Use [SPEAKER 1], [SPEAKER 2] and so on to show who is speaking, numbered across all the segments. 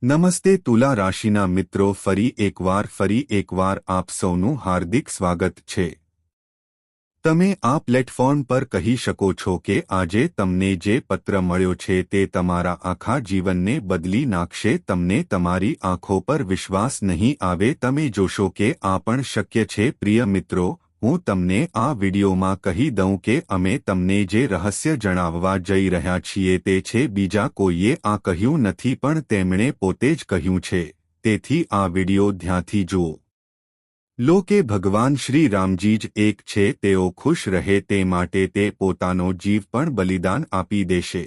[SPEAKER 1] નમસ્તે તુલા રાશિના મિત્રો, ફરી એકવાર આપ સૌનું હાર્દિક સ્વાગત છે। તમે આ પ્લેટફોર્મ પર કહી શકો છો કે આજે તમને જે પત્ર મળ્યો છે તે તમારા આખા જીવનને બદલી નાખશે। તમને તમારી આંખો પર વિશ્વાસ નહીં આવે, તમે જોશો કે આ પણ શક્ય છે। પ્રિય મિત્રો, હું તમને આ વિડીયોમાં કહી દઉં કે અમે તમને જે રહસ્ય જણાવવા જઈ રહ્યા છીએ તે છે બીજા કોઈએ આ કહ્યું નથી, પણ તેમણે પોતે જ કહ્યું છે। તેથી આ વિડીયો ધ્યાનથી જુઓ। લો કે ભગવાન શ્રી રામજી જ એક છે, તેઓ ખુશ રહે તે માટે તે પોતાનો જીવ પણ બલિદાન આપી દેશે।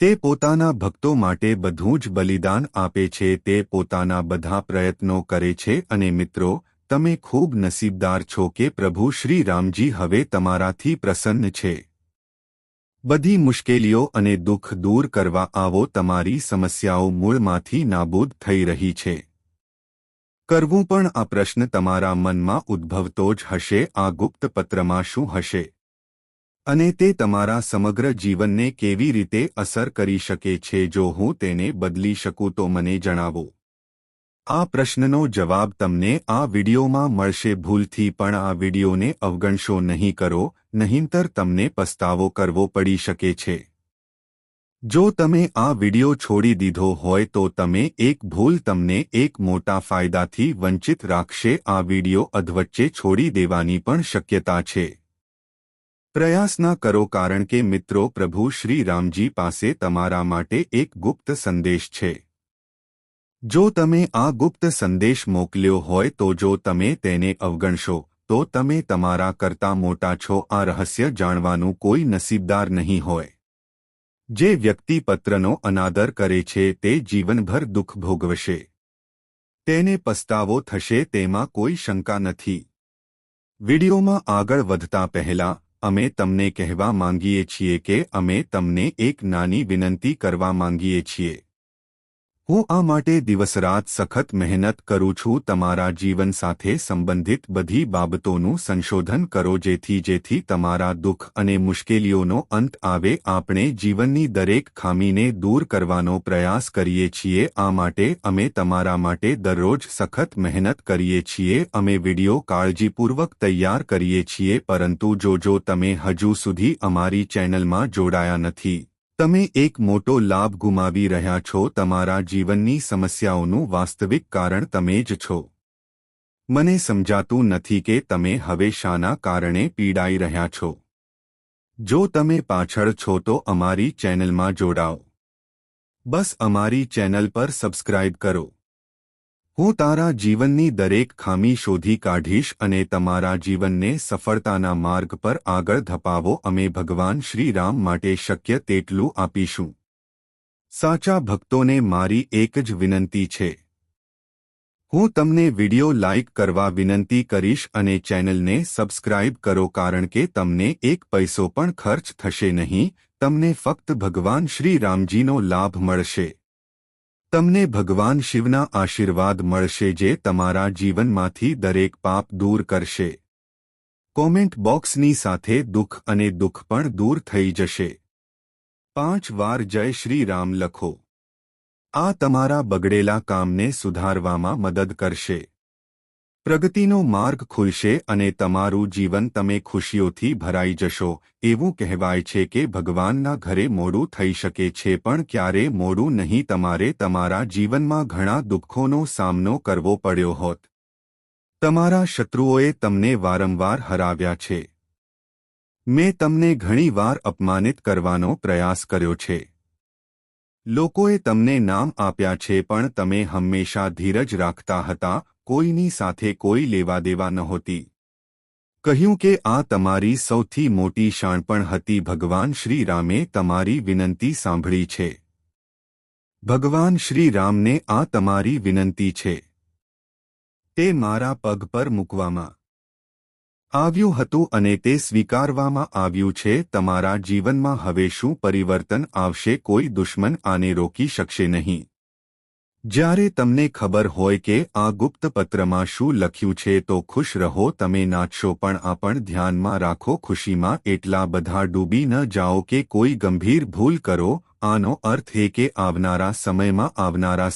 [SPEAKER 1] તે પોતાના ભક્તો માટે બધું જ બલિદાન આપે છે, તે પોતાના બધા પ્રયત્નો કરે છે। અને મિત્રો, તમે ખૂબ નસીબદાર છો કે પ્રભુ શ્રી રામજી હવે તમારાથી પ્રસન્ન છે। બધી મુશ્કેલીઓ અને દુઃખ દૂર કરવા આવો, તમારી સમસ્યાઓ મૂળમાંથી નાબૂદ થઈ રહી છે। કરવું પણ આ પ્રશ્ન તમારા મનમાં ઉદ્ભવતો જ હશે, આ ગુપ્ત પત્રમાં શું હશે અને તે તમારા સમગ્ર જીવનને કેવી રીતે અસર કરી શકે છે। જો હું તેને બદલી શકું તો મને જણાવો। આ પ્રશ્નનો જવાબ તમને આ વિડીયોમાં મળશે। ભૂલથી પણ આ વિડીયોને અવગણશો નહીં કરો, નહીંતર તમને પસ્તાવો કરવો પડી શકે છે। જો તમે આ વિડીયો છોડી દીધો હોય તો તમે એક ભૂલ તમને એક મોટા ફાયદાથી વંચિત રાખશે। આ વિડીયો અધવચ્ચે છોડી દેવાની પણ શક્યતા છે। પ્રયાસ ના કરો, કારણ કે મિત્રો, પ્રભુ શ્રી રામજી પાસે તમારા માટે એક ગુપ્ત સંદેશ છે। જો તમે આ ગુપ્ત સંદેશ મોકલ્યો હોય તો જો તમે તેને અવગણશો તો તમે તમારા કરતા મોટા છો। આ રહસ્ય જાણવાનું કોઈ નસીબદાર નહીં હોય। જે વ્યક્તિ પત્રનો અનાદર કરે છે તે જીવનભર દુઃખ ભોગવશે। તેને પસ્તાવો થશે, તેમાં કોઈ શંકા નથી। વિડીયોમાં આગળ વધતા પહેલા અમે તમને કહેવા માંગીએ છીએ કે અમે તમને એક નાની વિનંતી કરવા માંગીએ છીએ। હું આ માટે દિવસરાત સખત મહેનત કરું છું। તમારા જીવન સાથે સંબંધિત બધી બાબતોનું સંશોધન કરો, જેથી તમારા દુઃખ અને મુશ્કેલીઓનો અંત આવે। આપણે જીવનની દરેક ખામીને દૂર કરવાનો પ્રયાસ કરીએ છીએ। આ માટે અમે તમારા માટે દરરોજ સખત મહેનત કરીએ છીએ। અમે વિડીયો કાળજીપૂર્વક તૈયાર કરીએ છીએ, પરંતુ જો તમે હજુ સુધી અમારી ચેનલમાં જોડાયા નથી, તમે એક મોટો લાભ ગુમાવી રહ્યા છો। તમારા જીવનની સમસ્યાઓનું વાસ્તવિક કારણ તમે જ છો। મને સમજાતું નથી કે તમે હવે શાના કારણે પીડાઈ રહ્યા છો। જો તમે પાછળ છો તો અમારી ચેનલમાં જોડાઓ। બસ અમારી ચેનલ પર સબસ્ક્રાઇબ કરો। હું તારા જીવનની દરેક ખામી શોધી કાઢીશ અને તમારા જીવનને સફળતાના માર્ગ પર આગળ ધપાવો। અમે ભગવાન શ્રી રામ માટે શક્ય તેટલું આપીશું। સાચા ભક્તોને મારી એક જ વિનંતી છે। હું તમને વિડીયો લાઇક કરવા વિનંતી કરીશ અને ચેનલને સબસ્ક્રાઇબ કરો, કારણ કે તમને એક પૈસો પણ ખર્ચ થશે નહીં। તમને ફક્ત ભગવાન શ્રી રામજીનો લાભ મળશે। તમને ભગવાન શિવના આશીર્વાદ મળશે, જે તમારા જીવનમાંથી દરેક પાપ દૂર કરશે। કોમેન્ટ બોક્સની સાથે દુઃખ અને દુઃખ પણ દૂર થઈ જશે। 5 વાર જય શ્રી રામ લખો। આ તમારા બગડેલા કામને સુધારવામાં મદદ કરશે। પ્રગતિનો માર્ગ ખુલશે અને તમારું જીવન તમે ખુશીઓથી ભરાઈ જશો। એવું કહેવાય છે કે ભગવાનના ઘરે મોડું થઈ શકે છે, પણ ક્યારે મોડું નહીં। તમારે તમારા જીવનમાં ઘણા દુઃખોનો સામનો કરવો પડ્યો હોત। તમારા શત્રુઓએ તમને વારંવાર હરાવ્યા છે। મેં તમને ઘણી વાર અપમાનિત કરવાનો પ્રયાસ કર્યો છે। લોકોએ તમને નામ આપ્યા છે, પણ તમે હંમેશા ધીરજ રાખતા હતા। કોઈની સાથે કોઈ લેવાદેવા નહોતી। કહ્યું કે આ તમારી સૌથી મોટી શાણપણ હતી। ભગવાન શ્રી રામે તમારી વિનંતી સાંભળી છે। ભગવાન શ્રી રામને આ તમારી વિનંતી છે તે મારા પગ પર મૂકવામાં આવ્યું હતું અને તે સ્વીકારવામાં આવ્યું છે। તમારા જીવનમાં હવે શું પરિવર્તન આવશે? કોઈ દુશ્મન આને રોકી શકશે નહીં। જ્યારે તમને ખબર હોય કે આ ગુપ્ત પત્રમાં શું લખ્યું છે તો ખુશ રહો, તમે નાચશો, પણ આ પણ ધ્યાનમાં રાખો, ખુશીમાં એટલા બધા ડૂબી ન જાઓ કે કોઈ ગંભીર ભૂલ કરો. આનો અર્થ એ કે આવનારા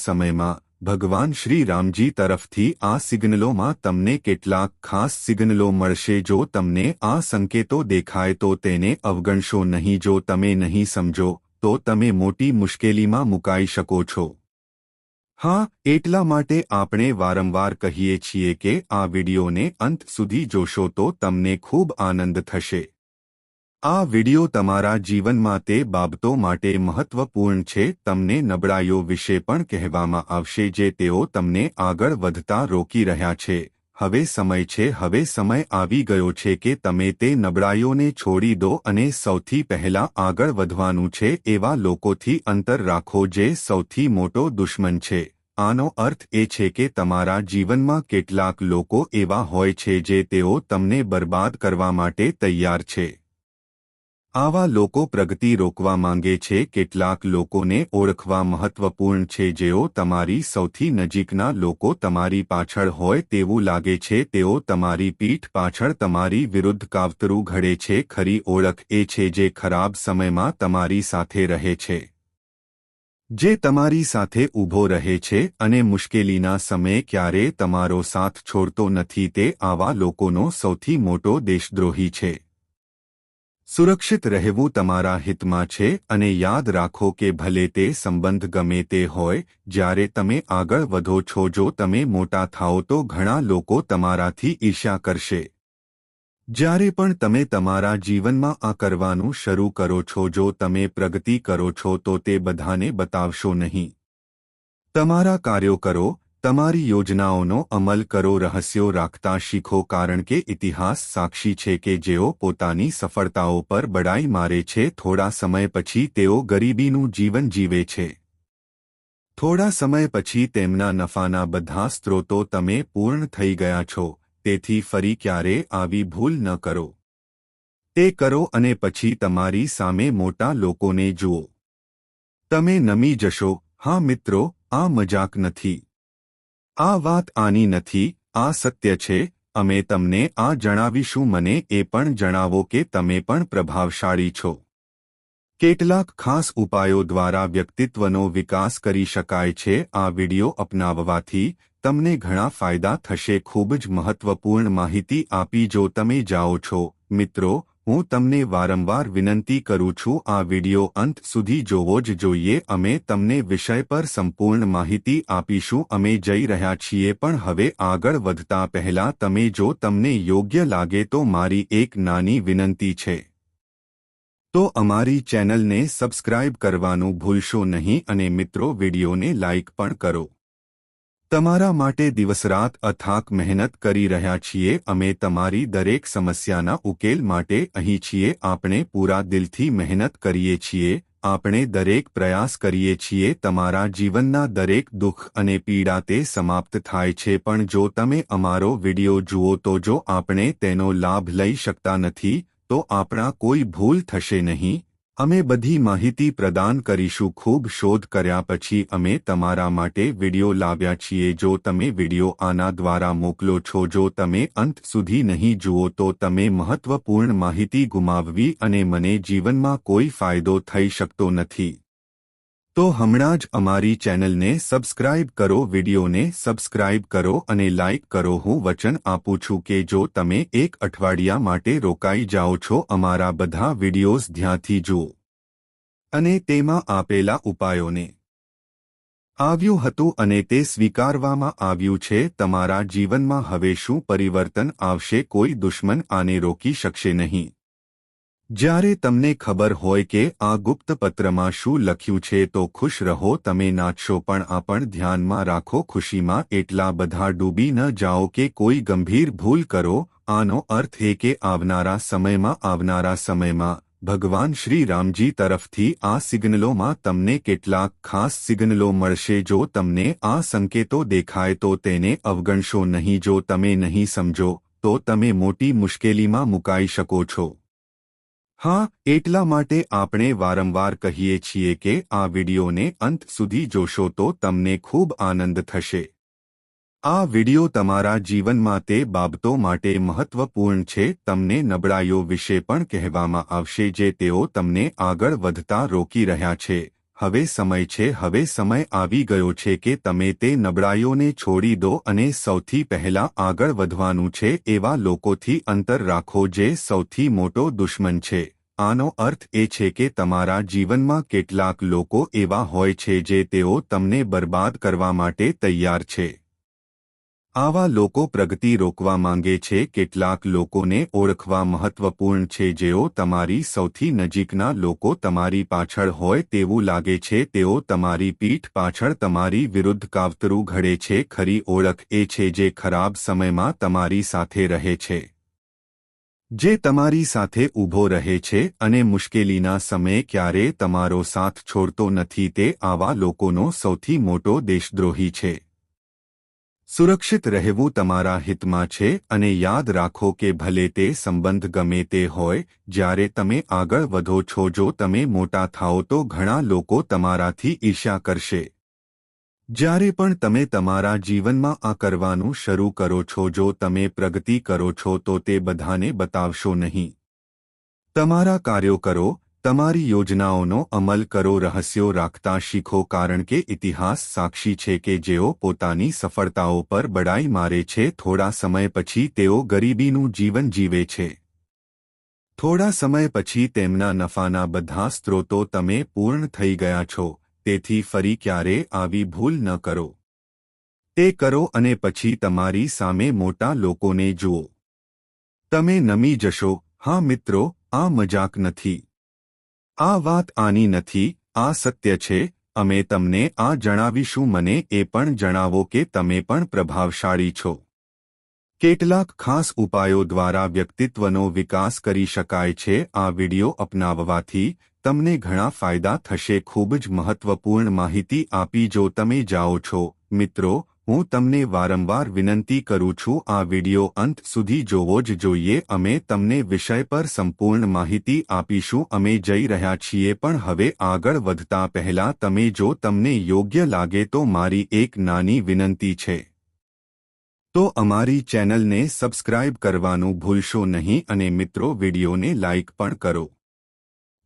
[SPEAKER 1] સમયમાં ભગવાન શ્રી રામજી તરફથી આ સિગ્નલોમાં તમને કેટલાક ખાસ સિગ્નલો મળશે. જો તમને આ સંકેતો દેખાય તો તેને અવગણશો નહીં. જો તમે નહીં સમજો તો તમે મોટી મુશ્કેલીમાં મુકાઈ શકો છો. હા, એટલા માટે આપણે વારંવાર કહીએ છીએ કે આ વિડિયોને અંત સુધી જોશો તો તમને ખૂબ આનંદ થશે. આ વિડિયો તમારા જીવનમાં તે બાબતો માટે મહત્વપૂર્ણ છે. તમને નબળાઈઓ વિશે પણ કહેવામાં આવશે જે તેઓ તમને આગળ વધતા રોકી રહ્યા છે. હવે સમય આવી ગયો છે કે તમે તે નબળાઈઓને છોડી દો અને સૌથી પહેલા આગળ વધવાનું છે. એવા લોકોથી અંતર રાખો જે સૌથી મોટો દુશ્મન છે. આનો અર્થ એ છે કે તમારા જીવનમાં કેટલાક લોકો એવા હોય છે જે તેઓ તમને બરબાદ કરવા માટે તૈયાર છે. આવા લોકો પ્રગતિ રોકવા માંગે છે. કેટલાક લોકોને ઓળખવા મહત્વપૂર્ણ છે જેઓ તમારી સૌથી નજીકના લોકો તમારી પાછળ હોય તેવું લાગે છે. તેઓ તમારી પીઠ પાછળ તમારી વિરુદ્ધ કાવતરું ઘડે છે. ખરી ઓળખ એ છે જે ખરાબ સમયમાં તમારી સાથે રહે છે, જે તમારી સાથે ઊભો રહે છે અને મુશ્કેલીના સમયે ક્યારેય તમારો સાથ છોડતો નથી. તે આવા લોકોનો સૌથી મોટો દેશદ્રોહી છે. સુરક્ષિત રહેવું તમારા હિતમાં છે અને યાદ રાખો કે ભલે તે સંબંધ ગમે તે હોય, જ્યારે તમે આગળ વધો છો, જો તમે મોટા થાઓ તો ઘણા લોકો તમારાથી ઈર્ષ્યા કરશે. જ્યારે પણ તમે તમારા જીવનમાં આ કરવાનું શરૂ કરો છો, જો તમે પ્રગતિ કરો છો તો તે બધાને બતાવશો નહીં. તમારા કાર્યો કરો, તમારી યોજનાઓનો અમલ કરો, રહસ્યો રાખતા શીખો, કારણ કે ઇતિહાસ સાક્ષી છે કે જેઓ પોતાની સફળતાઓ પર બડાઈ મારે છે થોડા સમય પછી તેઓ ગરીબીનું જીવન જીવે છે. થોડા સમય પછી તેમના નફાના બધા સ્ત્રોતો તમે પૂર્ણ થઈ ગયા છો. તેથી ફરી ક્યારે આવી ભૂલ ન કરો. તે કરો અને પછી તમારી સામે મોટા લોકોને જુઓ. તમે નમી જશો. હા મિત્રો, આ મજાક નથી. આ વાત આની નથી, આ સત્ય છે. અમે તમને આ જણાવીશું. મને એ પણ જણાવો કે તમે પણ પ્રભાવશાળી છો. કેટલાક ખાસ ઉપાયો દ્વારા વ્યક્તિત્વનો વિકાસ કરી શકાય છે. આ વિડિયો અપનાવવાથી તમને ઘણા ફાયદા થશે. ખૂબ જ મહત્વપૂર્ણ માહિતી આપી. જો તમે જાઓ છો, મિત્રો, હું તમને વારંવાર વિનંતી કરું છું, આ વિડિયો અંત સુધી જોવો જ જોઈએ. અમે તમને વિષય પર સંપૂર્ણ માહિતી આપીશું. અમે જઈ રહ્યા છીએ, પણ હવે આગળ વધતા પહેલા જો તમને યોગ્ય લાગે તો મારી એક નાની વિનંતી છે. તો અમારી ચેનલને સબસ્ક્રાઇબ કરવાનું ભૂલશો નહીં અને મિત્રો, વિડિયોને લાઇક પણ કરો. તમારા માટે દિવસરાત અથાક મહેનત કરી રહ્યા છીએ. અમે તમારી દરેક સમસ્યાના ઉકેલ માટે અહીં છીએ. આપણે પૂરા દિલથી મહેનત કરીએ છીએ. આપણે દરેક પ્રયાસ કરીએ છીએ. તમારા જીવનના દરેક દુઃખ અને પીડા તે સમાપ્ત થાય છે. પણ જો તમે અમારો વિડિયો જુઓ તો જો આપણે તેનો લાભ લઈ શકતા નથી તો આપણા કોઈ ભૂલ થશે નહીં. અમે બધી માહિતી પ્રદાન કરીશું. ખૂબ શોધ કર્યા પછી અમે તમારા માટે વિડિયો લાવ્યા છીએ. જો તમે વિડિયો આના દ્વારા મોકલો છો, જો તમે અંત સુધી નહીં જુઓ તો તમે મહત્વપૂર્ણ માહિતી ગુમાવવી અને મને જીવનમાં કોઈ ફાયદો થઈ શકતો નથી. તો હમણાં જ અમારી ચેનલને સબસ્ક્રાઇબ કરો, વિડિયોને સબસ્ક્રાઇબ કરો અને લાઇક કરો. હું વચન આપું છું કે જો તમે એક અઠવાડિયા માટે રોકાઈ જાઓ છો, અમારા બધા વિડિયોઝ ધ્યાનથી જુઓ અને તેમાં આપેલા ઉપાયોને આવ્યું હતું અને તે સ્વીકારવામાં આવ્યું છે. તમારા જીવનમાં હવે શું પરિવર્તન આવશે? કોઈ દુશ્મન આને રોકી શકશે નહીં. જ્યારે તમને ખબર હોય કે આ ગુપ્ત પત્રમાં શું લખ્યું છે તો ખુશ રહો, તમે નાચશો, પણ આ પણ ધ્યાનમાં રાખો, ખુશીમાં એટલા બધા ડૂબી ન જાઓ કે કોઈ ગંભીર ભૂલ કરો. આનો અર્થ એ કે આવનારા સમયમાં ભગવાન શ્રી રામજી તરફથી આ સિગ્નલોમાં તમને કેટલાક ખાસ સિગ્નલો મળશે. જો તમને આ સંકેતો દેખાય તો તેને અવગણશો નહીં. જો તમે નહીં સમજો તો તમે મોટી મુશ્કેલીમાં મુકાઈ શકો છો. હા, એટલા માટે આપણે વારંવાર કહીએ છીએ કે આ વિડિયોને અંત સુધી જોશો તો તમને ખૂબ આનંદ થશે. આ વિડિયો તમારા જીવનમાં તે બાબતો માટે મહત્વપૂર્ણ છે. તમને નબળાઈઓ વિશે પણ કહેવામાં આવશે જે તેઓ તમને આગળ વધતા રોકી રહ્યા છે. હવે સમય આવી ગયો છે કે તમે તે નબળાઈઓને છોડી દો અને સૌથી પહેલા આગળ વધવાનું છે એવા લોકોથી અંતર રાખો જે સૌથી મોટો દુશ્મન છે. આનો અર્થ એ છે કે તમારા જીવનમાં કેટલાક લોકો એવા હોય છે જે તેઓ તમને બરબાદ કરવા માટે તૈયાર છે. આવા લોકો પ્રગતિ રોકવા માંગે છે. કેટલાક લોકોને ઓળખવા મહત્વપૂર્ણ છે જેઓ તમારી સૌથી નજીકના લોકો તમારી પાછળ હોય તેવું લાગે છે. તેઓ તમારી પીઠ પાછળ તમારી વિરુદ્ધ કાવતરું ઘડે છે. ખરી ઓળખ એ છે જે ખરાબ સમયમાં તમારી સાથે રહે છે, જે તમારી સાથે ઊભો રહે છે અને મુશ્કેલીના સમયે ક્યારેય તમારો સાથ છોડતો નથી. તે આવા લોકોનો સૌથી મોટો દેશદ્રોહી છે. સુરક્ષિત રહેવું તમારા હિતમાં છે અને યાદ રાખો કે ભલે તે સંબંધ ગમે તે હોય, જ્યારે તમે આગળ વધો છો, જો તમે મોટા થાઓ તો ઘણા લોકો તમારાથી ઈર્ષ્યા કરશે. જ્યારે પણ તમે તમારા જીવનમાં આ કરવાનું શરૂ કરો છો, જો તમે પ્રગતિ કરો છો તો તે બધાને બતાવશો નહીં. તમારા કાર્યો કરો, તમારી યોજનાઓનો અમલ કરો, રહસ્યો રાખતા શીખો, કારણ કે ઇતિહાસ સાક્ષી છે કે જેઓ પોતાની સફળતાઓ પર બડાઈ મારે છે થોડા સમય પછી તેઓ ગરીબીનું જીવન જીવે છે. થોડા સમય પછી તેમના નફાના બધા સ્ત્રોતો તમે પૂર્ણ થઈ ગયા છો. તેથી ફરી ક્યારે આવી ભૂલ ન કરો. તે કરો અને પછી તમારી સામે મોટા લોકોને જુઓ. તમે નમી જશો. હા મિત્રો, આ મજાક નથી. આ વાત આની નથી, આ સત્ય છે. અમે તમને આ જણાવીશું. મને એ પણ જણાવો કે તમે પણ પ્રભાવશાળી છો. કેટલાક ખાસ ઉપાયો દ્વારા વ્યક્તિત્વનો વિકાસ કરી શકાય છે. આ વિડિયો અપનાવવાથી તમને ઘણા ફાયદા થશે. ખૂબ જ મહત્વપૂર્ણ માહિતી આપી. જો તમે જાઓ છો, મિત્રો, હું તમને વારંવાર વિનંતી કરું છું, આ વિડિયો અંત સુધી જોવો જ જોઈએ. અમે તમને વિષય પર સંપૂર્ણ માહિતી આપીશું. અમે જઈ રહ્યા છીએ, પણ હવે આગળ વધતા પહેલા જો તમને યોગ્ય લાગે તો મારી એક નાની વિનંતી છે. તો અમારી ચેનલને સબસ્ક્રાઇબ કરવાનું ભૂલશો નહીં અને મિત્રો, વિડિયોને લાઇક પણ કરો.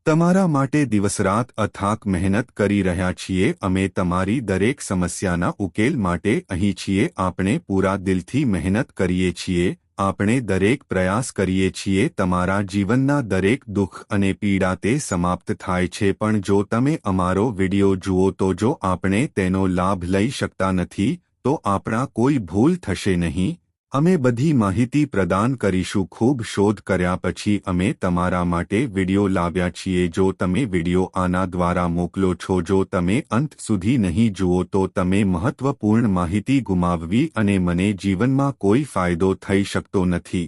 [SPEAKER 1] તમારા માટે દિવસરાત અથાક મહેનત કરી રહ્યા છીએ. અમે તમારી દરેક સમસ્યાના ઉકેલ માટે અહીં છીએ. આપણે પૂરા દિલથી મહેનત કરીએ છીએ. આપણે દરેક પ્રયાસ કરીએ છીએ. તમારા જીવનના દરેક દુઃખ અને પીડા તે સમાપ્ત થાય છે. પણ જો તમે અમારો વિડિયો જુઓ તો જો આપણે તેનો લાભ લઈ શકતા નથી તો આપણા કોઈ ભૂલ થશે નહીં. અમે બધી માહિતી પ્રદાન કરીશું. ખૂબ શોધ કર્યા પછી અમે તમારા માટે વિડિયો લાવ્યા છીએ. જો તમે વિડિયો આના દ્વારા મોકલો છો, જો તમે અંત સુધી નહીં જુઓ તો તમે મહત્વપૂર્ણ માહિતી ગુમાવવી અને મને જીવનમાં કોઈ ફાયદો થઈ શકતો નથી.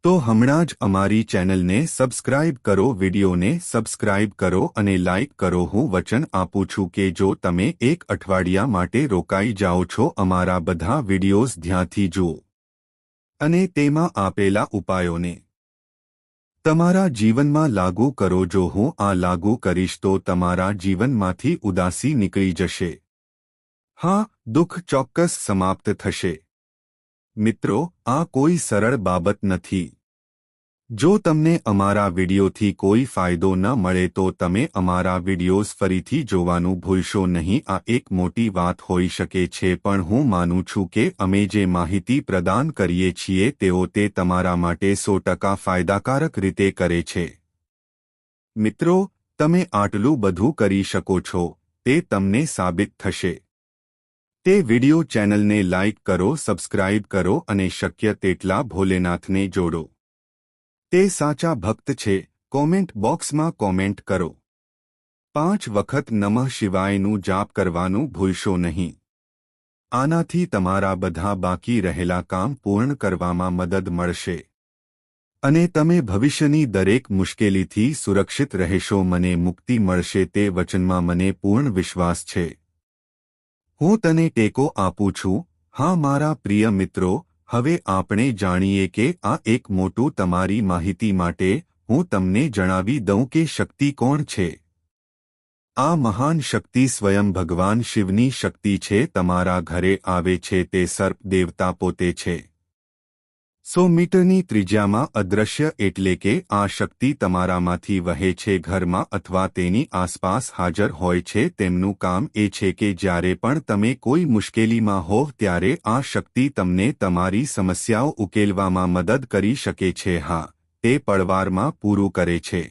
[SPEAKER 1] તો હમણાં જ અમારી ચેનલને સબસ્ક્રાઇબ કરો, વિડિયોને સબસ્ક્રાઇબ કરો અને લાઇક કરો. હું વચન આપું છું કે જો તમે એક અઠવાડિયા માટે રોકાઈ જાઓ છો, અમારા બધા વિડિયોઝ ધ્યાનથી જુઓ અને તેમાં આપેલા ઉપાયોને તમારા જીવનમાં લાગુ કરો. જો હું આ લાગુ કરીશ તો તમારા જીવનમાંથી ઉદાસી નીકળી જશે. હા, દુઃખ ચોક્કસ સમાપ્ત થશે. મિત્રો, આ કોઈ સરળ બાબત નથી. જો તમને અમારા વિડિયોથી કોઈ ફાયદો ન મળે તો તમે અમારા વિડિયોઝ ફરીથી જોવાનું ભૂલશો નહીં. આ એક મોટી વાત હોઈ શકે છે, પણ હું માનું છું કે અમે જે માહિતી પ્રદાન કરીએ છીએ તેઓ તે તમારા માટે 100% ફાયદાકારક રીતે કરે છે. મિત્રો, તમે આટલું બધું કરી શકો છો, તે તમને સાબિત થશે. તે વિડિયો ચેનલને લાઇક કરો, સબસ્ક્રાઇબ કરો અને શક્ય તેટલા ભોલેનાથને જોડો. તે સાચા ભક્ત છે. કોમેન્ટ બોક્સમાં કોમેન્ટ કરો. 5 વખત નમઃ શિવાયનું જાપ કરવાનું ભૂલશો નહીં. આનાથી તમારા બધા બાકી રહેલા કામ પૂર્ણ કરવામાં મદદ મળશે અને તમે ભવિષ્યની દરેક મુશ્કેલીથી સુરક્ષિત રહેશો. મને મુક્તિ મળશે તે વચનમાં મને પૂર્ણ વિશ્વાસ છે. હું તને ટેકો આપું છું. હા મારા પ્રિય મિત્રો, હવે આપણે જાણીએ કે આ એક મોટું તમારી માહિતી માટે હું તમને જણાવી દઉં કે શક્તિ કોણ છે। આ મહાન શક્તિ સ્વયં ભગવાન શિવની શક્તિ છે। તમારા ઘરે આવે છે તે સર્પ દેવતા પોતે છે। 100 મીટરની ત્રિજ્યામાં અદૃશ્ય એટલે કે આ શક્તિ તમારામાંથી વહે છે, ઘરમાં અથવા તેની આસપાસ હાજર હોય છે। તેમનું કામ એ છે કે જ્યારે પણ તમે કોઈ મુશ્કેલીમાં હોવ ત્યારે આ શક્તિ તમને તમારી સમસ્યાઓ ઉકેલવામાં મદદ કરી શકે છે। હા, તે પળવારમાં પૂરું કરે છે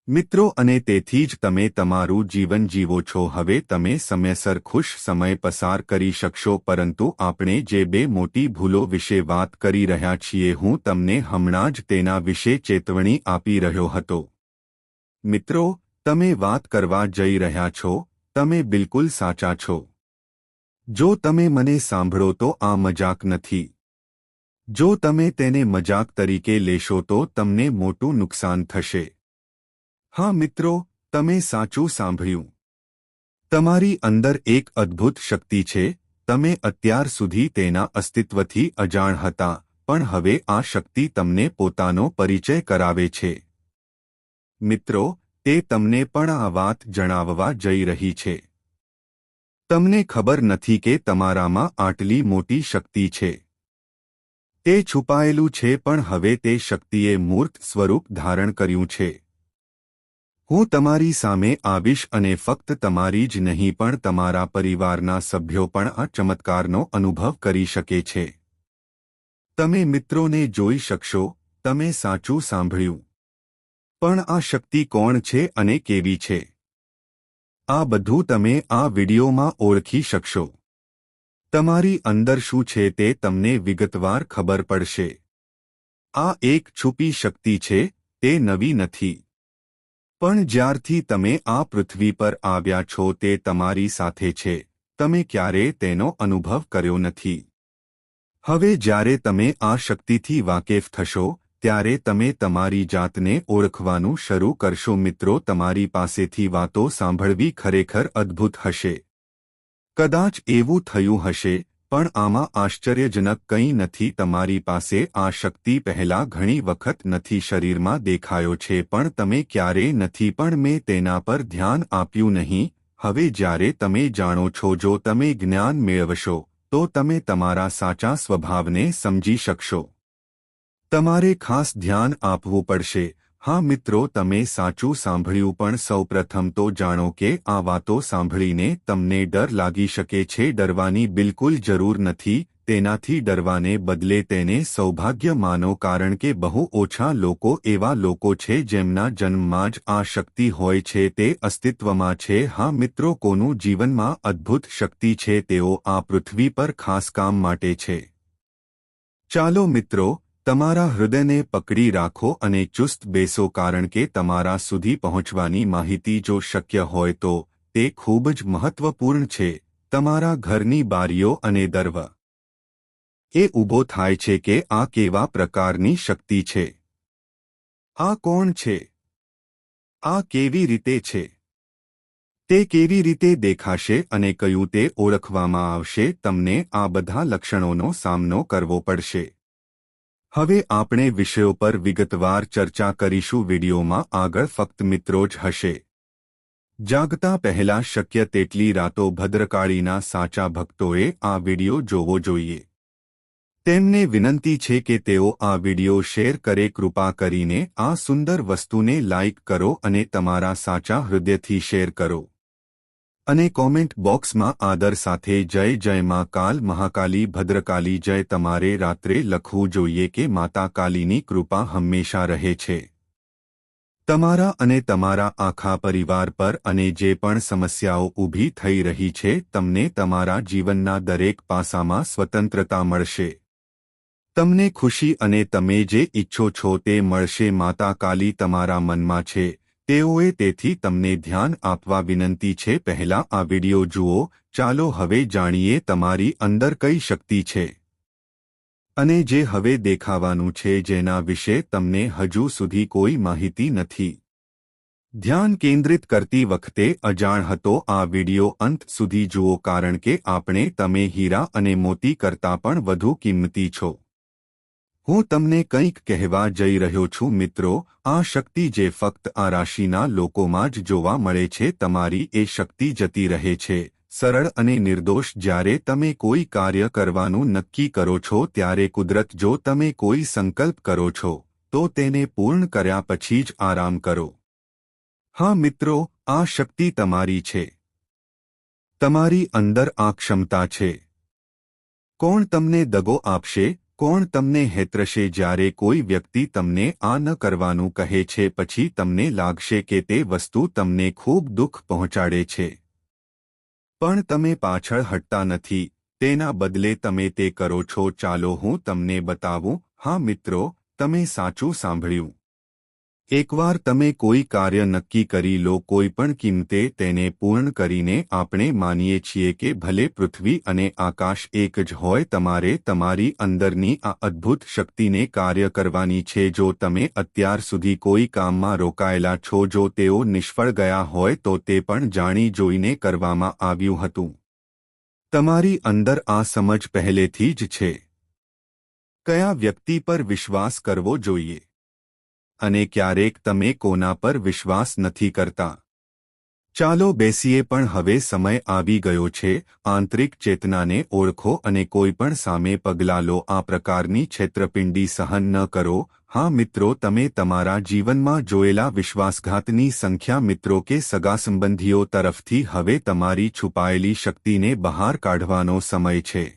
[SPEAKER 1] મિત્રો, અને તેથી જ તમે તમારું જીવન જીવો છો। હવે તમે સમયસર ખુશ સમય પસાર કરી શકશો, પરંતુ આપણે જે બે મોટી ભૂલો વિશે વાત કરી રહ્યા છીએ હું તમને હમણાં જ તેના વિશે ચેતવણી આપી રહ્યો હતો। મિત્રો, તમે વાત કરવા જઈ રહ્યા છો, તમે બિલકુલ સાચા છો। જો તમે મને સાંભળો તો આ મજાક નથી। જો તમે તેને મજાક તરીકે લેશો તો તમને મોટું નુકસાન થશે। હા મિત્રો, તમે સાચું સાંભળ્યું। તમારી અંદર એક અદ્ભુત શક્તિ છે। તમે અત્યાર સુધી તેના અસ્તિત્વથી અજાણ હતા, પણ હવે આ શક્તિ તમને પોતાનો પરિચય કરાવે છે। મિત્રો, તે તમને પણ આ વાત જણાવવા જઈ રહી છે। તમને ખબર નથી કે તમારામાં આટલી મોટી શક્તિ છે। તે છુપાયેલું છે, પણ હવે તે શક્તિએ મૂર્ત સ્વરૂપ ધારણ કર્યું છે। હું તમારી સામે આવીશ અને ફક્ત તમારી જ નહીં પણ તમારા પરિવારના સભ્યો પણ આ ચમત્કારનો અનુભવ કરી શકે છે। તમે મિત્રોને જોઈ શકશો। તમે સાચું સાંભળ્યું। પણ આ શક્તિ કોણ છે અને કેવી છે? આ બધું તમે આ વિડિયોમાં ઓળખી શકશો। તમારી અંદર શું છે તે તમને વિગતવાર ખબર પડશે। આ એક છુપી શક્તિ છે। તે નવી નથી, પણ જ્યારથી તમે આ પૃથ્વી પર આવ્યા છો તે તમારી સાથે છે। તમે ક્યારેય તેનો અનુભવ કર્યો નથી। હવે જ્યારે તમે આ શક્તિથી વાકેફ થશો ત્યારે તમે તમારી જાતને ઓળખવાનું શરૂ કરશો। મિત્રો, તમારી પાસેથી વાતો સાંભળવી ખરેખર અદ્ભુત હશે। કદાચ એવું થયું હશે, પણ આમાં આશ્ચર્યજનક કંઈ નથી। તમારી પાસે આ શક્તિ પહેલા ઘણી વખત નથી શરીરમાં દેખાયો છે, પણ તમે ક્યારેય નથી પણ મેં તેના પર ધ્યાન આપ્યું નહીં। હવે જ્યારે તમે જાણો છો, જો તમે જ્ઞાન મેળવશો તો તમે તમારા સાચા સ્વભાવને સમજી શકશો। તમારે ખાસ ધ્યાન આપવું પડશે। હા મિત્રો, તમે સાચું સાંભળ્યું, પણ સૌપ્રથમ તો જાણો કે આ વાતો સાંભળીને તમને ડર લાગી શકે છે। ડરવાની બિલકુલ જરૂર નથી। તેનાથી ડરવાને બદલે તેને સૌભાગ્ય માનો, કારણ કે બહુ ઓછા લોકો એવા લોકો છે જેમના જન્મમાં જ આ શક્તિ હોય છે, તે અસ્તિત્વમાં છે। હા મિત્રો, કોનું જીવનમાં અદ્ભુત શક્તિ છે તેઓ આ પૃથ્વી પર ખાસ કામ માટે છે। ચાલો મિત્રો, તમારા હૃદયને પકડી રાખો અને ચુસ્ત બેસો, કારણ કે તમારા સુધી પહોંચવાની માહિતી જો શક્ય હોય તો તે ખૂબ જ મહત્વપૂર્ણ છે। તમારા ઘરની બારીઓ અને દરવ એ ઊભો થાય છે કે આ કેવા પ્રકારની શક્તિ છે? આ કોણ છે? આ કેવી રીતે છે? તે કેવી રીતે દેખાશે અને કયું તે ઓળખવામાં આવશે? તમને આ બધા લક્ષણોનો સામનો કરવો પડશે। હવે આપણે વિષયો પર વિગતવાર ચર્ચા કરીશું। વિડિયોમાં આગળ ફક્ત મિત્રો જ હશે। જાગતા પહેલા શક્ય તેટલી રાતો ભદ્રકાળીના સાચા ભક્તોએ આ વિડિયો જોવો જોઈએ। તેમને વિનંતી છે કે તેઓ આ વિડિયો શેર કરે। કૃપા કરીને આ સુંદર વસ્તુને લાઇક કરો અને તમારા સાચા હૃદયથી શેર કરો। અને કોમેન્ટ બોક્સમાં આદર સાથે જય જય માં કાલ મહાકાલી ભદ્રકાલી જય। તમારે રાત્રે લખવું જોઈએ કે માતા કાલીની કૃપા હંમેશા રહે છે તમારા અને તમારા આખા પરિવાર પર, અને જે પણ સમસ્યાઓ ઊભી થઈ રહી છે તમને તમારા જીવનના દરેક પાસામાં સ્વતંત્રતા મળશે। તમને ખુશી અને તમે જે ઈચ્છો છો તે મળશે। માતા કાલી તમારા મનમાં છે, તેઓએ તેથી તમને ધ્યાન આપવા વિનંતી છે। પહેલા આ વિડિયો જુઓ। ચાલો હવે જાણીએ તમારી અંદર કઈ શક્તિ છે અને જે હવે દેખાવાનું છે, જેના વિશે તમને હજુ સુધી કોઈ માહિતી નથી। ધ્યાન કેન્દ્રિત કરતી વખતે અજાણ હતો આ વિડિયો અંત સુધી જુઓ, કારણ કે આપણે તમે હીરા અને મોતી કરતાં પણ વધુ કિંમતી છો। હું તમને કંઈક કહેવા જઈ રહ્યો છું મિત્રો, આ શક્તિ જે ફક્ત આ રાશિના લોકોમાં જ જોવા મળે છે, તમારી એ શક્તિ જતી રહે છે સરળ અને નિર્દોષ જ્યારે તમે કોઈ કાર્ય કરવાનું નક્કી કરો છો ત્યારે કુદરત જો તમે કોઈ સંકલ્પ કરો છો તો તેને પૂર્ણ કર્યા પછી જ આરામ કરો. હા મિત્રો, આ શક્તિ તમારી છે. તમારી અંદર આ ક્ષમતા છે. કોણ તમને દગો આપશે, કોણ તમને હેતરશે? જ્યારે કોઈ વ્યક્તિ તમને આ ન કરવાનું કહે છે પછી તમને લાગશે કે તે વસ્તુ તમને ખૂબ દુઃખ પહોંચાડે છે, પણ તમે પાછળ હટતા નથી, તેના બદલે તમે તે કરો છો. ચાલો હું તમને બતાવું. હા મિત્રો, તમે સાચું સાંભળ્યું. એકવાર તમે કોઈ કાર્ય નક્કી કરી લો કોઈ પણ કિંમતે તેને પૂર્ણ કરીને આપણે માનીએ છીએ કે ભલે પૃથ્વી અને આકાશ એક જ હોય, તમારે તમારી અંદરની આ અદ્ભુત શક્તિને કાર્ય કરવાની છે. જો તમે અત્યાર સુધી કોઈ કામમાં રોકાયેલા છો, જો તેઓ નિષ્ફળ ગયા હોય તો તે પણ જાણી જોઈને કરવામાં આવ્યું હતું. તમારી અંદર આ સમજ પહેલેથી જ છે. કયા વ્યક્તિ પર વિશ્વાસ કરવો જોઈએ અને ક્યારેક તમે કોના પર વિશ્વાસ નથી કરતા. ચાલો બેસીએ. પણ હવે સમય આવી ગયો છે. આંતરિક ચેતનાને ઓળખો અને કોઈપણ સામે પગલાં લો. આ પ્રકારની છેતરપિંડી સહન ન કરો. હા મિત્રો, તમે તમારા જીવનમાં જોયેલા વિશ્વાસઘાતની સંખ્યા મિત્રો કે સગા સંબંધીઓ તરફથી હવે તમારી છુપાયેલી શક્તિને બહાર કાઢવાનો સમય છે.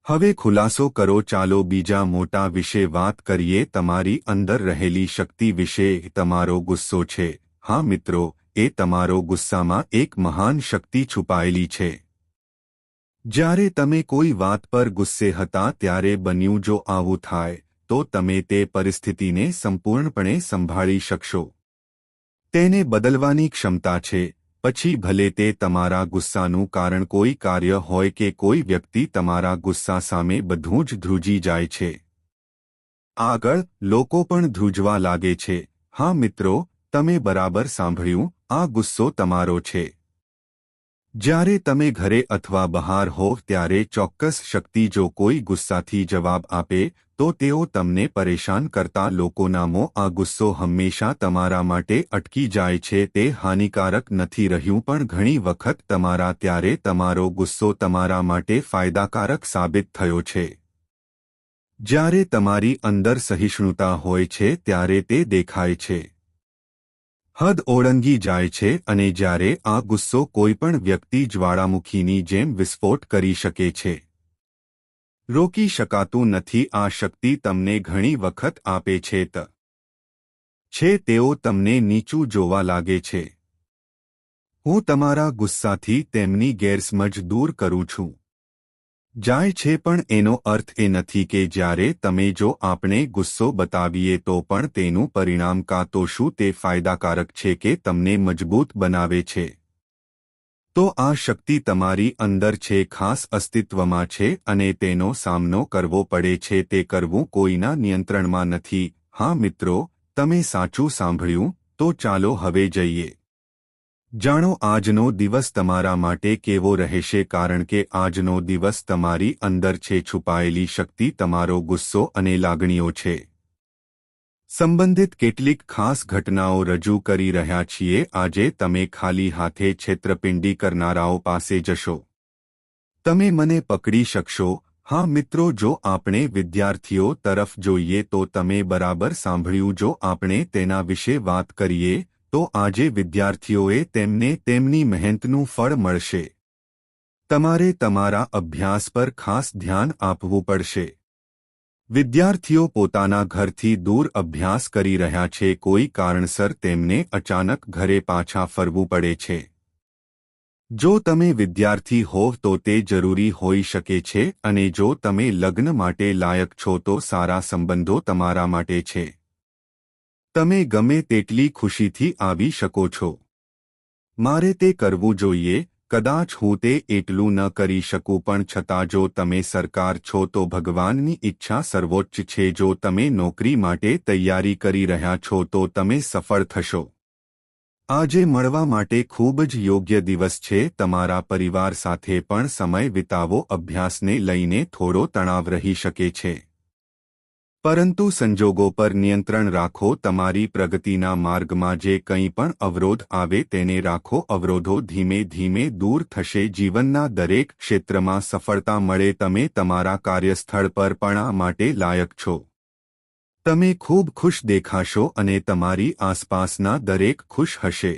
[SPEAKER 1] હવે ખુલાસો કરો. ચાલો બીજા મોટા વિશે વાત કરીએ, તમારી અંદર રહેલી શક્તિ વિશે. તમારો ગુસ્સો છે. હા મિત્રો, એ તમારો ગુસ્સામાં એક મહાન શક્તિ છુપાયેલી છે. જ્યારે તમે કોઈ વાત પર ગુસ્સે હતા ત્યારે બન્યું જો આવું થાય તો તમે તે પરિસ્થિતિને સંપૂર્ણપણે સંભાળી શકશો. તેને બદલવાની ક્ષમતા છે. પછી ભલે તે તમારા ગુસ્સાનું કારણ કોઈ કાર્ય હોય કે કોઈ વ્યક્તિ, તમારા ગુસ્સા સામે બધું જ ધ્રુજી જાય છે. આગળ લોકો પણ ધ્રુજવા લાગે છે. હા મિત્રો, તમે બરાબર સાંભળ્યું. આ ગુસ્સો તમારો છે. જ્યારે તમે ઘરે અથવા બહાર હોવ ત્યારે ચોક્કસ શક્તિ જો કોઈ ગુસ્સાથી જવાબ આપે તો તેઓ તમને પરેશાન કરતા લોકોના મોં. આ ગુસ્સો હંમેશા તમારા માટે અટકી જાય છે. તે હાનિકારક નથી રહ્યું, પણ ઘણી વખત તમારા ત્યારે તમારો ગુસ્સો તમારા માટે ફાયદાકારક સાબિત થયો છે. જ્યારે તમારી અંદર સહિષ્ણુતા હોય છે ત્યારે તે દેખાય છે. હદ ઓળંગી જાય છે અને જ્યારે આ ગુસ્સો કોઈપણ વ્યક્તિ જ્વાળામુખીની જેમ વિસ્ફોટ કરી શકે છે. રોકી શકાતું નથી. આ શક્તિ તમને ઘણી વખત આપે છે તેઓ તમને નીચું જોવા લાગે છે. હું તમારા ગુસ્સાથી તેમની ગેરસમજ દૂર કરું છું. જાય છે, પણ એનો અર્થ એ નથી કે જ્યારે તમે જો આપણે ગુસ્સો બતાવીએ તો પણ તેનું પરિણામ કાં તો શું તે ફાયદાકારક છે કે તમને મજબૂત બનાવે છે. તો આ શક્તિ તમારી અંદર છે, ખાસ અસ્તિત્વમાં છે અને તેનો સામનો કરવો પડે છે. તે કરવું કોઈના નિયંત્રણમાં નથી. હા મિત્રો, તમે સાચું સાંભળ્યું. તો ચાલો હવે જઈએ. જાણો આજનો દિવસ તમારા માટે કેવો રહેશે, કારણ કે આજનો દિવસ તમારી અંદર છે છુપાયેલી શક્તિ, તમારો ગુસ્સો અને લાગણીઓ છે. સંબંધિત કેટલીક ખાસ ઘટનાઓ રજૂ કરી રહ્યા છીએ. આજે તમે ખાલી હાથે છેતરપિંડી કરનારાઓ પાસે જશો. તમે મને પકડી શકશો. હા મિત્રો, જો આપણે વિદ્યાર્થીઓ તરફ જોઈએ તો તમે બરાબર સાંભળ્યું. જો આપણે તેના વિશે વાત કરીએ તો આજે વિદ્યાર્થીઓએ તેમને તેમની મહેનતનું ફળ મળશે. તમારે તમારા અભ્યાસ પર ખાસ ધ્યાન આપવું પડશે. વિદ્યાર્થીઓ પોતાના ઘરથી દૂર અભ્યાસ કરી રહ્યા છે. કોઈ કારણસર તેમને અચાનક ઘરે પાછા ફરવું પડે છે. જો તમે વિદ્યાર્થી હોવ તો તે જરૂરી હોઈ શકે છે, અને જો તમે લગ્ન માટે લાયક છો તો સારા સંબંધો તમારા માટે છે. તમે ગમે તેટલી ખુશીથી આવી શકો છો. મારે તે કરવું જોઈએ. કદાચ હું તે એટલું ન કરી શકું, પણ છતાં જો તમે સરકાર છો તો ભગવાનની ઈચ્છા સર્વોચ્ચ છે. જો તમે નોકરી માટે તૈયારી કરી રહ્યા છો તો તમે સફળ થશો. આજે મળવા માટે ખૂબ જ યોગ્ય દિવસ છે. તમારા પરિવાર સાથે પણ સમય વિતાવો. અભ્યાસને લઈને થોડો તણાવ રહી શકે છે. પરંતુ સંજોગો પર નિયંત્રણ રાખો. તમારી પ્રગતિના માર્ગમાં જે કંઈ પણ અવરોધ આવે તેને રાખો. અવરોધો ધીમે ધીમે દૂર થશે. જીવનના દરેક ક્ષેત્રમાં સફળતા મળે. તમે તમારા કાર્યસ્થળ પર પણ આ માટે લાયક છો. તમે ખૂબ ખુશ દેખાશો અને તમારી આસપાસના દરેક ખુશ હશે.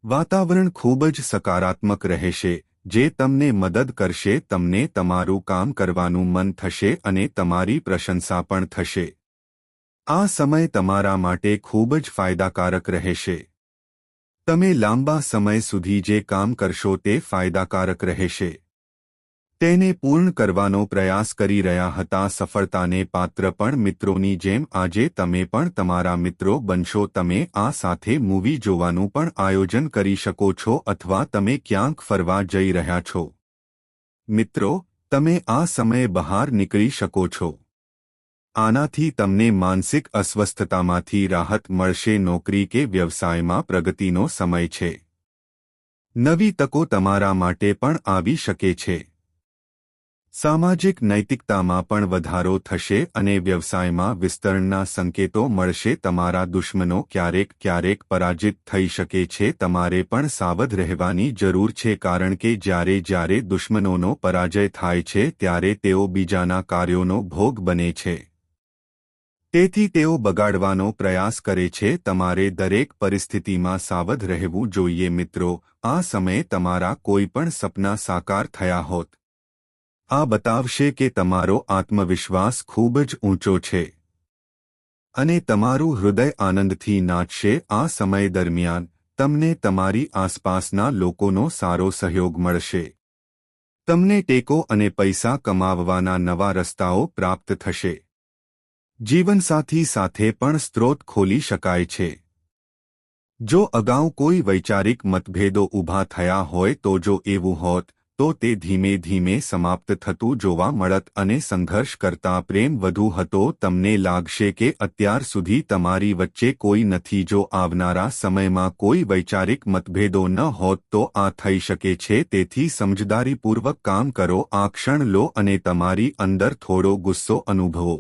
[SPEAKER 1] વાતાવરણ ખૂબ જ સકારાત્મક રહેશે, જે તમને મદદ કરશે. તમને તમારું કામ કરવાનું મન થશે અને તમારી પ્રશંસા પણ થશે. આ સમય તમારા માટે ખૂબ જ ફાયદાકારક રહેશે. તમે લાંબા સમય સુધી જે કામ કરશો તે ફાયદાકારક રહેશે. તેને પૂર્ણ કરવાનો પ્રયાસ કરી રહ્યા હતા. સફળતાને પાત્ર પણ મિત્રોની જેમ આજે તમે પણ તમારા મિત્રો બનશો. તમે આ સાથે મૂવી જોવાનું પણ આયોજન કરી શકો છો અથવા તમે ક્યાંક ફરવા જઈ રહ્યા છો. મિત્રો, તમે આ સમયે બહાર નીકળી શકો છો. આનાથી તમને માનસિક અસ્વસ્થતામાંથી રાહત મળશે. નોકરી કે વ્યવસાયમાં પ્રગતિનો સમય છે. નવી તકો તમારા માટે પણ આવી શકે છે. સામાજિક નૈતિકતામાં પણ વધારો થશે અને વ્યવસાયમાં વિસ્તરણના સંકેતો મળશે. તમારા દુશ્મનો ક્યારેક પરાજિત થઈ શકે છે. તમારે પણ સાવધ રહેવાની જરૂર છે, કારણ કે જ્યારે દુશ્મનોનો પરાજય થાય છે ત્યારે તેઓ બીજાના કાર્યોનો ભોગ બને છે. તેથી તેઓ બગાડવાનો પ્રયાસ કરે છે. તમારે દરેક પરિસ્થિતિમાં સાવધ રહેવું જોઈએ. મિત્રો, આ સમયે તમારા કોઈ પણ સપના સાકાર થયા હોત. આ બતાવશે કે તમારો આત્મવિશ્વાસ ખૂબ જ ઊંચો છે અને તમારું હૃદય આનંદથી નાચશે. આ સમય દરમિયાન તમને તમારી આસપાસના લોકોનો સારો સહયોગ મળશે. તમને ટેકો અને પૈસા કમાવવાના નવા રસ્તાઓ પ્રાપ્ત થશે. જીવનસાથી સાથે પણ સ્ત્રોત ખોલી શકાય છે. જો અગાઉ કોઈ વૈચારિક મતભેદો ઊભા થયા હોય તો જો એવું હોત તો તે ધીમે ધીમે સમાપ્ત થતું જોવા મળત અને સંઘર્ષ કરતાં પ્રેમ વધુ હતો. તમને લાગશે કે અત્યાર સુધી તમારી વચ્ચે કોઈ નથી. જો આવનારા સમયમાં કોઈ વૈચારિક મતભેદો ન હોત તો આ થઈ શકે છે. તેથી સમજદારીપૂર્વક કામ કરો. આ ક્ષણ લો અને તમારી અંદર થોડો ગુસ્સો અનુભવો.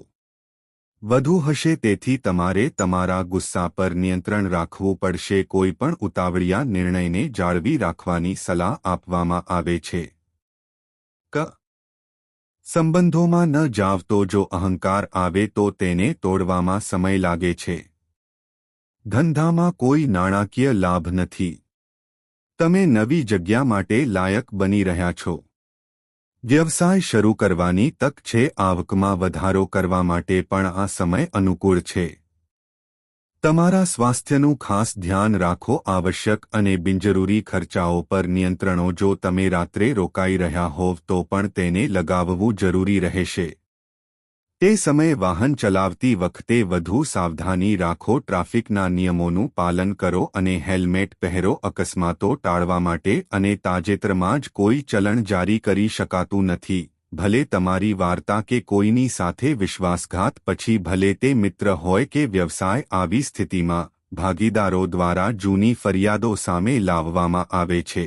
[SPEAKER 1] વધુ હશે, તેથી તમારે તમારા ગુસ્સા પર નિયંત્રણ રાખવું પડશે. કોઈ પણ ઉતાવળિયા નિર્ણયને જાળવી રાખવાની સલાહ આપવામાં આવે છે. સંબંધોમાં ન જાવ તો જો અહંકાર આવે તો તેને તોડવામાં સમય લાગે છે. ધંધામાં કોઈ નાણાકીય લાભ નથી. તમે નવી જગ્યા માટે લાયક બની રહ્યા છો. વ્યવસાય શરૂ કરવાની તક છે. આવકમાં વધારો કરવા માટે પણ આ સમય અનુકૂળ છે. તમારા સ્વાસ્થ્યનું ખાસ ધ્યાન રાખો. આવશ્યક અને બિનજરૂરી ખર્ચાઓ પર નિયંત્રણો. જો તમે રાત્રે રોકાઈ રહ્યા હોવ તો પણ તેને લગાવવું જરૂરી રહેશે. તે સમયે વાહન ચલાવતી વખતે વધુ સાવધાની રાખો. ટ્રાફિકના નિયમોનું પાલન કરો અને હેલ્મેટ પહેરો. અકસ્માતો ટાળવા માટે અને તાજેતરમાં જ કોઈ ચલણ જારી કરી શકાતું નથી. ભલે તમારી વાર્તા કે કોઈની સાથે વિશ્વાસઘાત પછી, ભલે તે મિત્ર હોય કે વ્યવસાય, આવી સ્થિતિમાં ભાગીદારો દ્વારા જૂની ફરિયાદો સામે લાવવામાં આવે છે.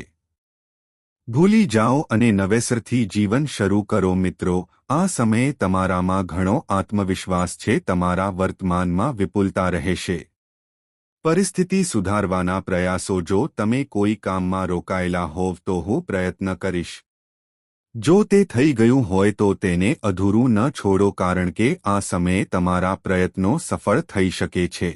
[SPEAKER 1] ભૂલી જાઓ અને નવેસરથી જીવન શરૂ કરો. મિત્રો, આ સમયે તમારામાં ઘણો આત્મવિશ્વાસ છે. તમારા વર્તમાનમાં વિપુલતા રહેશે. પરિસ્થિતિ સુધારવાના પ્રયાસો. જો તમે કોઈ કામમાં રોકાયેલા હોવ તો હું પ્રયત્ન કરીશ. જો તે થઈ ગયું હોય તો તેને અધૂરું ન છોડો, કારણ કે આ સમયે તમારા પ્રયત્નો સફળ થઈ શકે છે.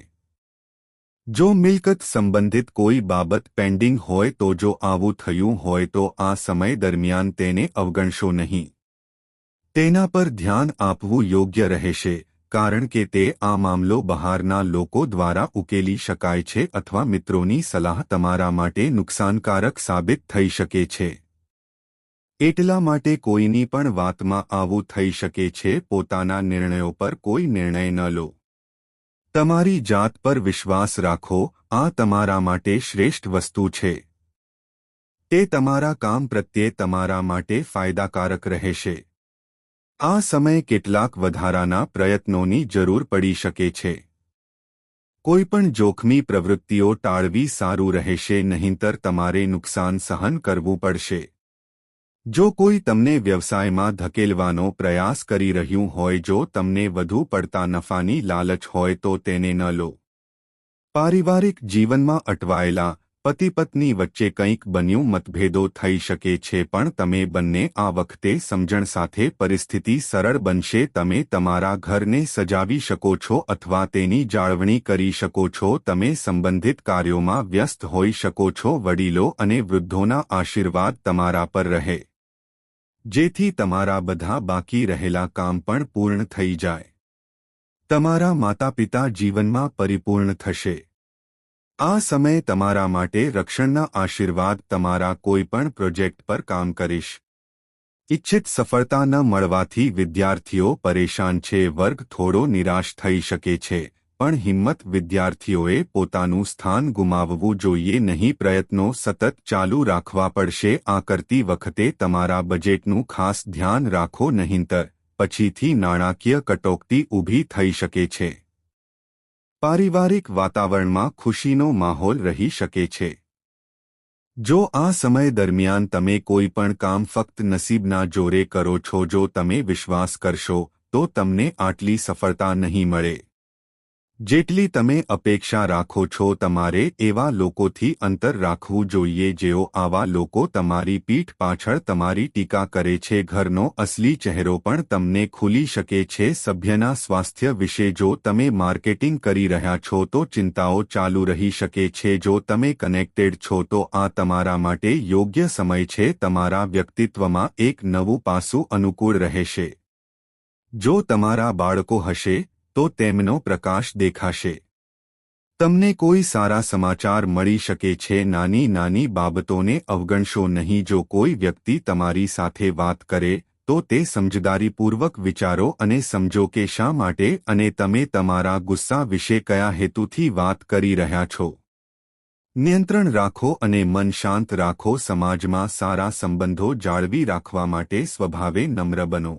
[SPEAKER 1] જો મિલકત સંબંધિત કોઈ બાબત પેન્ડિંગ હોય તો જો આવું થયું હોય તો આ સમય દરમિયાન તેને અવગણશો નહીં. તેના પર ધ્યાન આપવું યોગ્ય રહેશે, કારણ કે તે આ મામલો બહારના લોકો દ્વારા ઉકેલી શકાય છે અથવા મિત્રોની સલાહ તમારા માટે નુકસાનકારક સાબિત થઈ શકે છે. એટલા માટે કોઈની પણ વાતમાં આવું થઈ શકે છે. પોતાના નિર્ણયો પર કોઈ નિર્ણય ન લો. તમારી જાત પર વિશ્વાસ રાખો. આ તમારા માટે શ્રેષ્ઠ વસ્તુ છે. તે તમારા કામ પ્રત્યે તમારા માટે ફાયદાકારક રહેશે. આ સમયે કેટલાક વધારાના પ્રયત્નોની જરૂર પડી શકે છે. કોઈપણ જોખમી પ્રવૃત્તિઓ ટાળવી સારું રહેશે, નહીંતર તમારે નુકસાન સહન કરવું પડશે. જો કોઈ તમને વ્યવસાયમાં ધકેલવાનો પ્રયાસ કરી રહ્યું હોય, જો તમને વધુ પડતા નફાની લાલચ હોય તો તેને ન લો. પારિવારિક જીવનમાં અટવાયેલા પતિ પત્ની વચ્ચે કંઈક બન્યું, મતભેદો થઈ શકે છે, પણ તમે બંને આ વખતે સમજણ સાથે પરિસ્થિતિ સરળ બનશે. તમે તમારા ઘરને સજાવી શકો છો અથવા તેની જાળવણી કરી શકો છો. તમે સંબંધિત કાર્યોમાં વ્યસ્ત હોઈ શકો છો. વડીલો અને વૃદ્ધોના આશીર્વાદ તમારા પર રહે, જેથી તમારા બધા બાકી રહેલા કામ પણ પૂર્ણ થઈ જાય. તમારા માતાપિતા જીવનમાં પરિપૂર્ણ થશે. આ સમય તમારા માટે રક્ષણના આશીર્વાદ. તમારા કોઈપણ પ્રોજેક્ટ પર કામ કરીશ. ઇચ્છિત સફળતા ન મળવાથી વિદ્યાર્થીઓ પરેશાન છે. વર્ગ થોડો નિરાશ થઈ શકે છે, પણ હિંમત. વિદ્યાર્થીઓએ પોતાનું સ્થાન ગુમાવવું જોઈએ નહીં. પ્રયત્નો સતત ચાલુ રાખવા પડશે. આ કરતી વખતે તમારા બજેટનું ખાસ ધ્યાન રાખો, નહીંતર પછીથી નાણાકીય કટોકટી ઊભી થઈ શકે છે. પારિવારિક વાતાવરણમાં ખુશીનો માહોલ રહી શકે છે. જો આ સમય દરમિયાન તમે કોઈ પણ કામ ફક્ત નસીબના જોરે કરો છો, જો તમે વિશ્વાસ કરશો તો તમને આટલી સફળતા નહીં મળે જેટલી તમે અપેક્ષા રાખો છો. તમારે એવા લોકોથી અંતર રાખવું જોઈએ જેઓ આવા લોકો તમારી પીઠ પાછળ તમારી ટીકા કરે છે. ઘરનો અસલી ચહેરો પણ તમને ખુલી શકે છે. સભ્યના સ્વાસ્થ્ય વિશે જો તમે માર્કેટિંગ કરી રહ્યા છો તો ચિંતાઓ ચાલુ રહી શકે છે. જો તમે કનેક્ટેડ છો તો આ તમારા માટે યોગ્ય સમય છે. તમારા વ્યક્તિત્વમાં એક નવું પાસું અનુકૂળ રહેશે. જો તમારા બાળકો હશે તો તેમનો પ્રકાશ દેખાશે. તમને કોઈ સારા સમાચાર મળી શકે છે. નાની નાની બાબતોને અવગણશો નહીં. જો કોઈ વ્યક્તિ તમારી સાથે વાત કરે તો તે સમજદારીપૂર્વક વિચારો અને સમજો કે શા માટે અને તમે તમારા ગુસ્સા વિશે કયા હેતુથી વાત કરી રહ્યા છો. નિયંત્રણ રાખો અને મન શાંત રાખો. સમાજમાં સારા સંબંધો જાળવી રાખવા માટે સ્વભાવે નમ્ર બનો.